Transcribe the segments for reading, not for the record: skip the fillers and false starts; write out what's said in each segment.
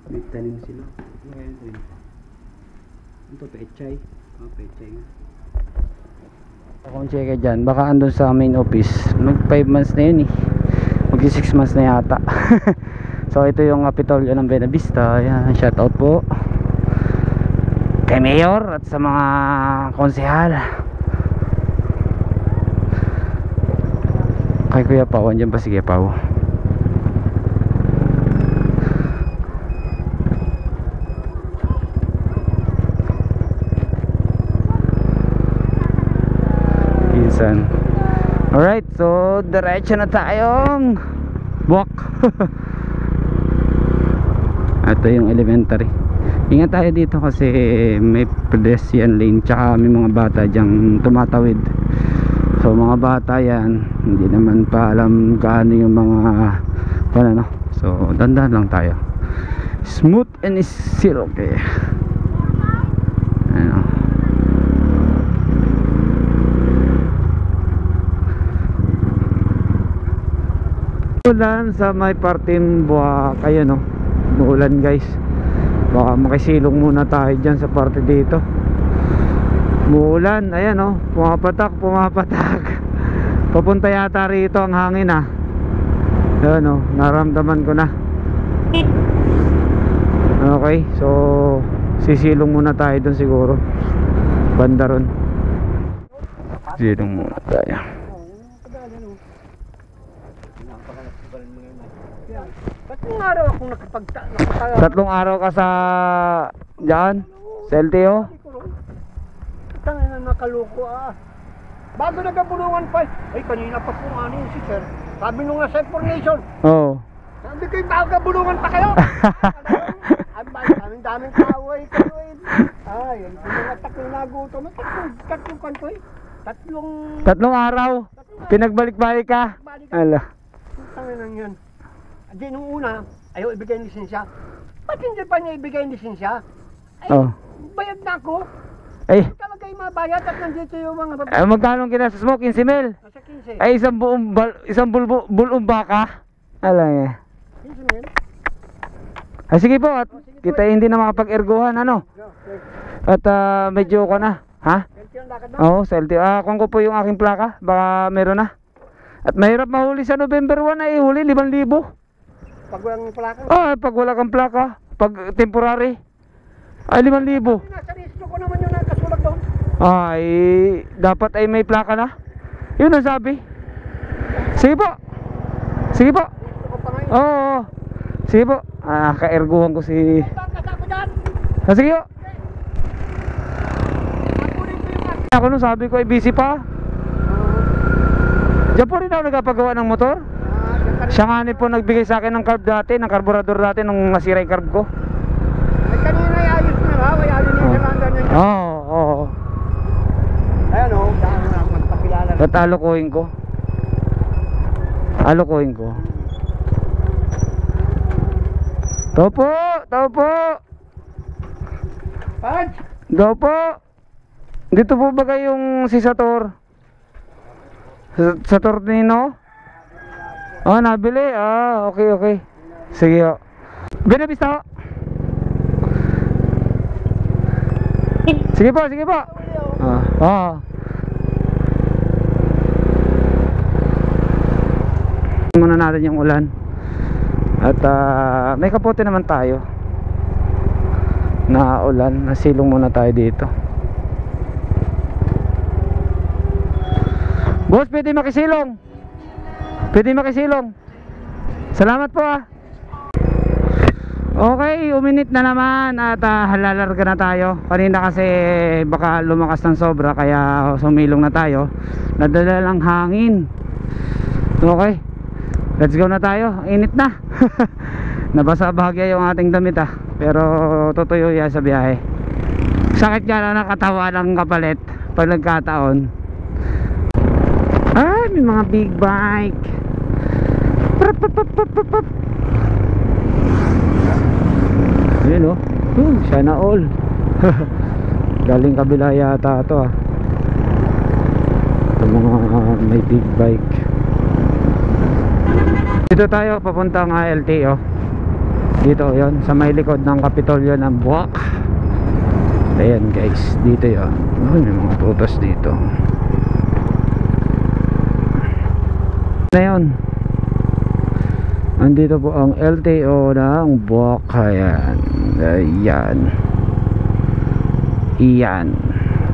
May tanim sila. Ngayon din. Ito, pechay. Pechay nga. Kung check dyan, baka andun sa main office. Mag 5 months na yun eh. Mag 6 months na yata. So ito yung Kapitolyo ng Buenavista. Ayan, shout out po kay Mayor at sa mga konsehal. Kay Kuya Pao, andyan pa si Kuya Pao. Alright, so diretso na tayong walk. Ito yung elementary. Ingat tayo dito kasi may pedestrian lane, tsaka may mga bata dyang tumatawid. So mga bata yan, hindi naman pa alam gaano yung mga ano. So dandan lang tayo, smooth and easy. Okay, ano. Ulan sa may parting buwak. Ayan o, uulan guys. Baka makisilong muna tayo dyan sa parte dito. Uulan, ayan o, pumapatak. Papunta yata rito ang hangin ah. Ayan o, naramdaman ko na. Okay, so sisilong muna tayo dun siguro, banda ron. Silong muna tayo. Tatlong araw akong Tatlong araw ka sa dyan? Sa LTO? Tangina na nakaluko ah. Bago nagabulungan pa. Ay kanina pa po ano yun si sir. Sabi nung nasa information. Oo. Sabi ko yung nagabulungan pa kayo. Ang daming kaaway kayo eh. Ay, yung mga tatlong nagutom. Tatlong kanto eh. Tatlong araw? Pinagbalik-balik ka? Ala. Tangina nang yan. Di nung una, ayaw ibigay ng lisensya. Ba't hindi pa niya ibigay ng lisensya? Ay, bayad na ako. Ay, Talaga yung mga bayad at nandito yung mga babae. ay magkano kinasas mo? 15 mil? Nasa 15. Ay, isang bulong baka? Ala nga. 15 mil? Ay, sige po, at kita hindi na makapag-erguhan, ano? At medyo ko na, ha? Oo, sa LTO. Kung ko po yung aking plaka, baka meron na. At mahirap mahuli sa November 1 ay huli 5,000. Pag walang plaka? Pag wala kang plaka, pag temporary ay 5,000. Nasa listo ko naman yung nakasulat doon. Ay, dapat ay may plaka na. Yun ang sabi. Sige po. Sige po. Listo ko pa ngayon. Oo. Sige po. Kaerguhan ko si... Kasama dyan. Sige po. Kunin ko yung kasi. Ako nung sabi ko ay busy pa. Diyan po rin ako nagpapagawa ng motor. Siya nga po nagbigay sa akin ng carb dati, ng carburetor dati nung nasira yung carb ko. Ay kanina ay ayos na raw, ay ayos na yung saranda niya. Oo. Ayan o, daan na ako magpakilala. At alokohin ko. Tao po. Paj! Tao po. Dito po ba kayong si Sator? Sator Nino? Nabili. Okay. Sige ho. Buenavista ho. Sige po. Muna natin yung ulan. At may kapote naman tayo na ulan. Nasilong muna tayo dito. Boss, pwede makisilong. Salamat po ah. Okay, uminit na naman at halalarga na tayo. Kanina kasi baka lumakas ng sobra kaya sumilong na tayo. Nadala lang hangin. Okay, let's go na tayo. Init na. Nabasa bahagya yung ating damit ah. Pero tutuyo yan sa biyahe. Sakit nga na nakatawa ng kapalit pag nagkataon. Ay, may mga big bike. Yun o. Sana all. Galing kabila yata ito ah. Ito mga may big bike. Dito tayo papuntang LTO. Dito yon sa may likod ng Kapitolyo ng Buwak. Ayan guys, dito yon. May mga prutas dito. Na yun, andito po ang LTO ng Buwak. Ayan. Ayan. Iyan.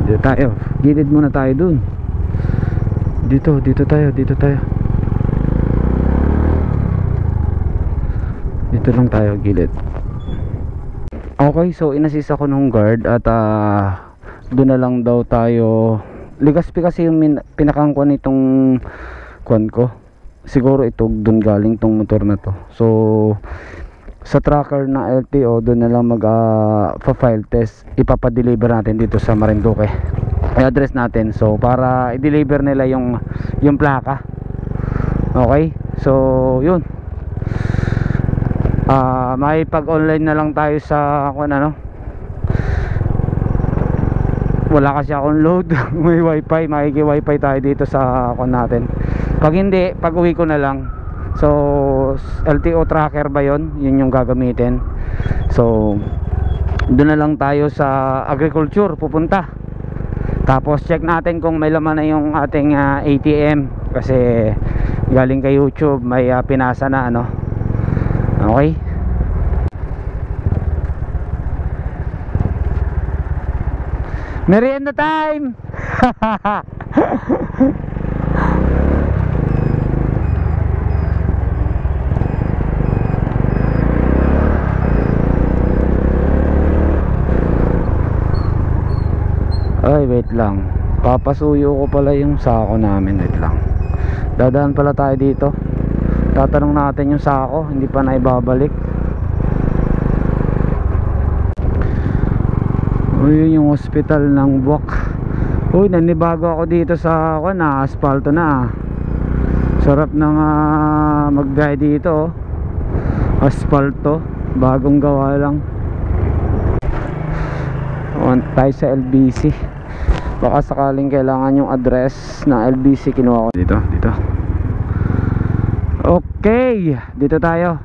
Dito tayo. Gilid muna tayo dun. Dito tayo. Dito lang tayo, gilid. Okay, so inassist ako nung guard at doon na lang daw tayo. Ligaspi kasi yung pinakangkuan nitong kuan ko. Siguro ito doon galing tong motor na to. So sa tracker na LTO doon na lang file test, ipapadeliver natin dito sa Marinduque. I-address natin, so para i-deliver nila yung plaka. Okay, so yun, may pag-online na lang tayo sa ano, wala kasi akong load. May wifi, makiki-wifi tayo dito sa natin. Pag hindi, pag uwi ko na lang. So LTO tracker ba yun? Yun yung gagamitin. So doon na lang tayo sa agriculture pupunta. Tapos check natin kung may laman na yung ating ATM. Kasi galing kay YouTube, may pinasa na ano. Okay, merienda time. Ay, wait lang. Papasuyo ko pala yung sako namin. Wait lang. Dadaan pala tayo dito. Tatanong natin yung sako. Hindi pa na ibabalik. Uy, yun yung hospital ng Buwak. Uy, nanibago ako dito sa asfalto na. Sarap ng magbiyahe dito. Asfalto. Bagong gawa lang. Tayo sa LBC. Baka sakaling kailangan yung address ng LBC, kinuha ko dito. Okay, dito tayo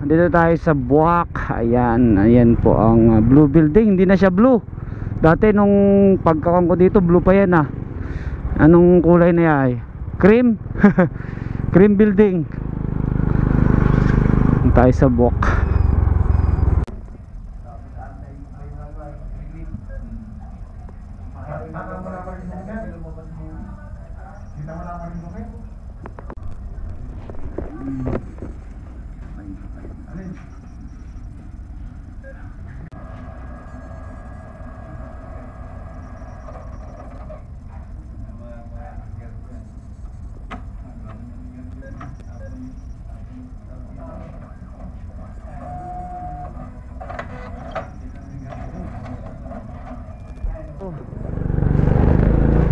sa Buwak. Ayan po ang blue building. Hindi na siya blue. Dati nung pagkakam ko dito, blue pa yan. Anong kulay na yan? Cream. Cream building. Tayo sa Buwak.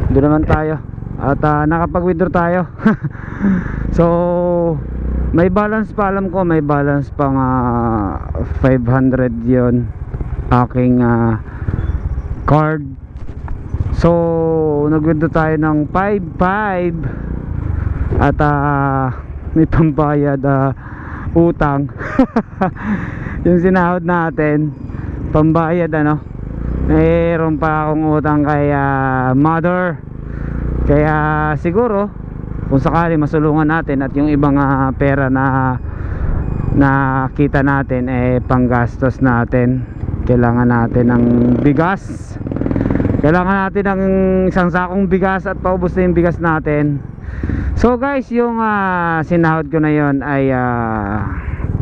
Doon naman tayo at nakapag-withdraw tayo. So may balance pa, alam ko may balance pang 500 yon aking card. So nag-withdraw tayo ng 5.5 at may pambayad utang. Yung sinahod natin pambayad mayroon pa akong utang kay mother. Kaya siguro kung sakali masulungan natin at yung ibang pera na kita natin panggastos natin. Kailangan natin ng bigas. Kailangan natin ng isang sakong bigas at paubos na yung bigas natin. So guys, yung sinahod ko na yon ay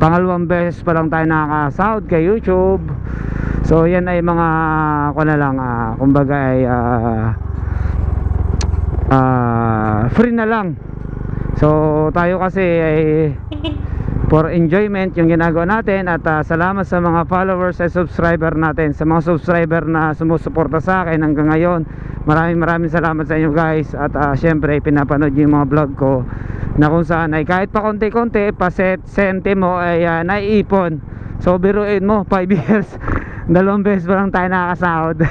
pangalawang beses pa lang tayo nakakasahod kay YouTube. So yan ay mga kumbaga ay free na lang. So tayo kasi ay for enjoyment yung ginagawa natin. At salamat sa mga followers at subscriber natin, sa mga subscriber na sumusuporta sa akin hanggang ngayon. Maraming salamat sa inyo guys. At syempre pinapanood yung mga vlog ko na kung saan ay kahit pa konti-konti pa sentimo ay naiipon. So biruin mo 5 years 2 beses pa lang tayo nakakasahod.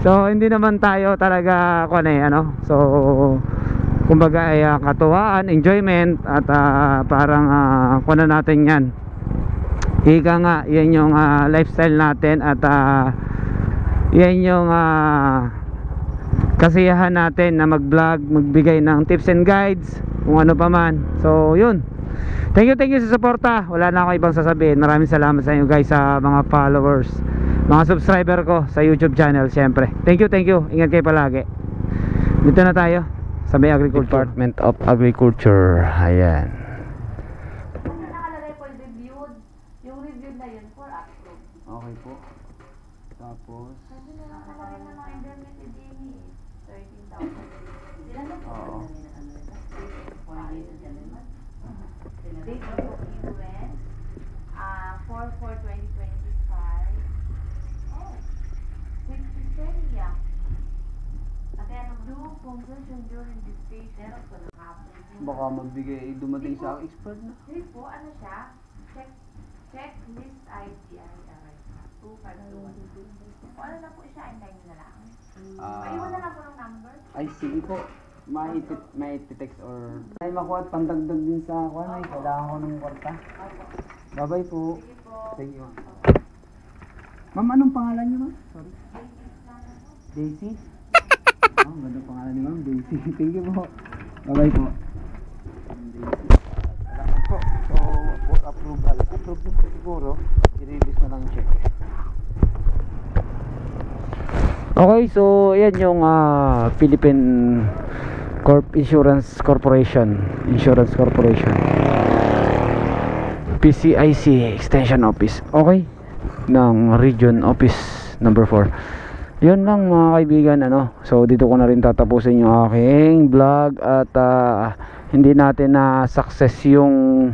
So hindi naman tayo talaga so kumbaga ay katuwaan, enjoyment at parang natin yan, Ika nga, yan yung lifestyle natin at yan yung kasiyahan natin na mag-vlog, magbigay ng tips and guides kung ano pa man. So yun, thank you sa suporta. Wala na ako ibang sasabihin. Maraming salamat sa inyo guys, sa mga followers, mga subscriber ko sa YouTube channel. Syempre thank you, ingat kayo palagi. Dito na tayo sa may agriculture, Department of Agriculture. Ayan. Nakalagay po reviewed. Yung reviewed na yun for approve. Okay po. Tapos Kasi nakalagay na mga indemnity din eh. 13,000. Sila na po. Oo. Date of issuance, 4/4/2025. Oh, with Cecilia. At then, due conclusion during this phase, meron po ng hapon. baka magbigay, dumating sa expert na. Hindi po, ano siya? Checklist ITI. 2521. Kung ano na po siya, hintayin nyo na lang. Paiwan na lang po ng number. Ay sige po, may text or ay makuha at pandagdag din sa ako ay kailangan ko ng kwarta. Bye bye po. Sige po. Thank you. Ma'am, anong pangalan niyo, ma'am? Sorry. Daisy. Oh, ganda pangalan ni ma'am, Daisy. Thank you po. Bye bye po. Daisy. Salamat po. So, for approval. Approve na po siguro. I-release na lang check. Okay, so yan yung Philippine Insurance Corporation, PCIC Extension Office. Okay, ng Region Office number 4. Yun lang mga kaibigan, ano. So dito ko na rin tatapusin yung aking vlog at hindi natin na success yung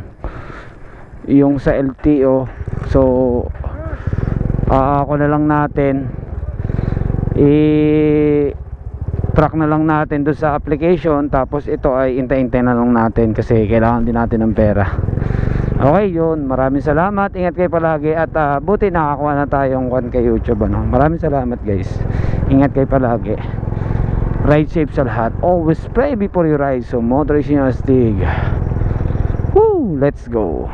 sa LTO. So ako na lang natin track na lang natin doon sa application, tapos ito ay intay-intay na lang natin kasi kailangan din natin ng pera. Okay, yun, maraming salamat, ingat kayo palagi at buti nakakuha na tayong kay YouTube, ano. Maraming salamat guys, ingat kayo palagi, ride safe sa lahat, always pray before you ride, so motor is your stig. Woo, let's go.